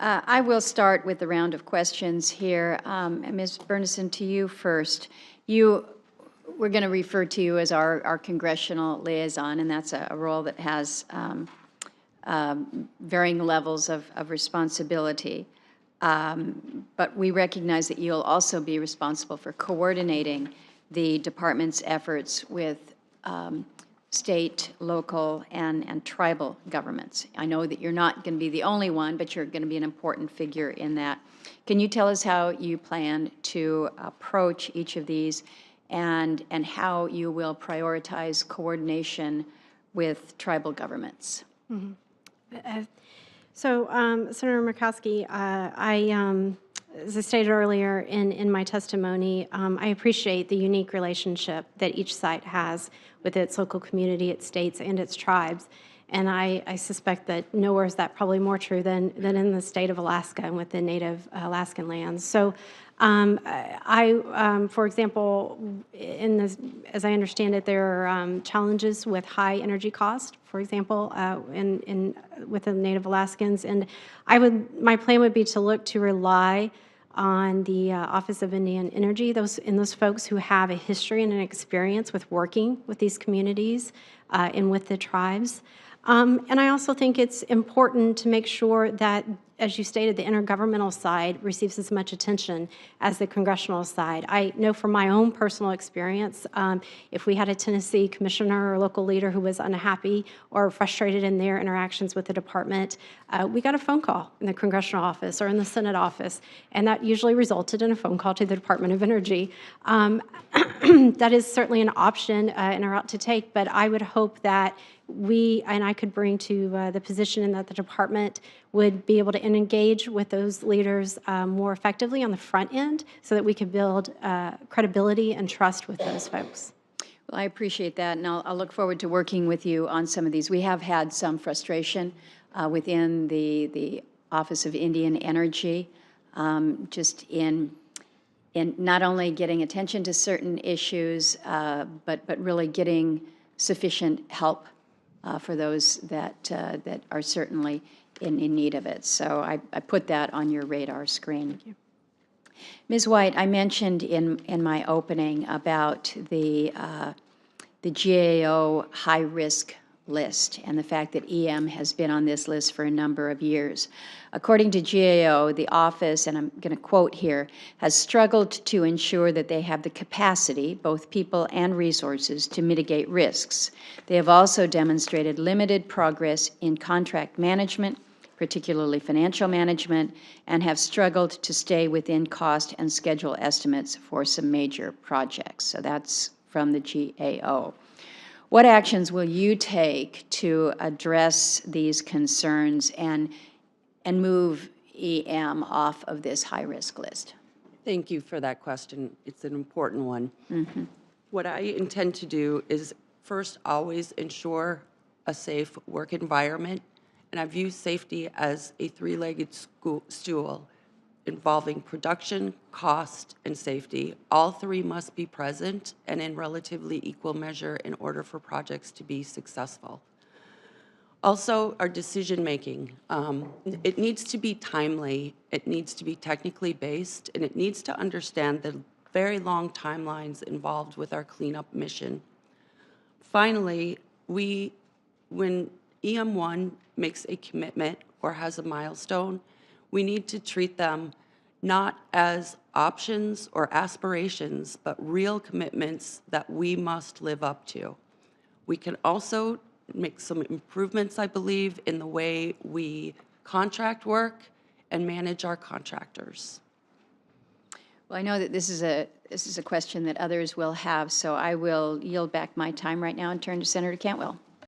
I will start with the round of questions here. Ms. Bernison, to you first. We're going to refer to you as our congressional liaison, and that's a role that has varying levels of responsibility. But we recognize that you'll also be responsible for coordinating the department's efforts with state, local, and tribal governments. I know that you're not going to be the only one, but you're going to be an important figure in that. Can you tell us how you plan to approach each of these and how you will prioritize coordination with tribal governments? Mm-hmm. Senator Murkowski, as I stated earlier in my testimony, I appreciate the unique relationship that each site has with its local community, its states, and its tribes. And I suspect that nowhere is that probably more true than in the state of Alaska and with the native Alaskan lands. So for example, as I understand it, there are challenges with high energy cost, for example, with the native Alaskans. And my plan would be to look to rely on the Office of Indian Energy, those folks who have a history and an experience with working with these communities and with the tribes. And I also think it's important to make sure that, as you stated, the intergovernmental side receives as much attention as the congressional side. I know from my own personal experience, if we had a Tennessee commissioner or local leader who was unhappy or frustrated in their interactions with the department, we got a phone call in the congressional office or in the Senate office, and that usually resulted in a phone call to the Department of Energy. That is certainly an option and a route to take, but I would hope that I could bring to the position in that the department would be able to engage with those leaders more effectively on the front end so that we could build credibility and trust with those folks. Well, I appreciate that, and I'll look forward to working with you on some of these. We have had some frustration within the Office of Indian Energy, just in not only getting attention to certain issues, but really getting sufficient help for those that are certainly in need of it. So I put that on your radar screen. Thank you. Ms. White, I mentioned in my opening about the GAO high-risk list and the fact that EM has been on this list for a number of years. According to GAO, the office, and I'm going to quote here, has struggled to ensure that they have the capacity, both people and resources, to mitigate risks. They have also demonstrated limited progress in contract management, particularly financial management, and have struggled to stay within cost and schedule estimates for some major projects. So that's from the GAO. What actions will you take to address these concerns and move EM off of this high-risk list? Thank you for that question. It's an important one. Mm-hmm. What I intend to do is first always ensure a safe work environment, and I view safety as a three-legged stool involving production, cost, and safety. All three must be present and in relatively equal measure in order for projects to be successful. Also, our decision-making. It needs to be timely, it needs to be technically based, and it needs to understand the very long timelines involved with our cleanup mission. Finally, when EM1 makes a commitment or has a milestone, we need to treat them not as options or aspirations, but real commitments that we must live up to. We can also make some improvements, I believe, in the way we contract work and manage our contractors. Well, I know that this is a question that others will have, so I will yield back my time right now and turn to Senator Cantwell.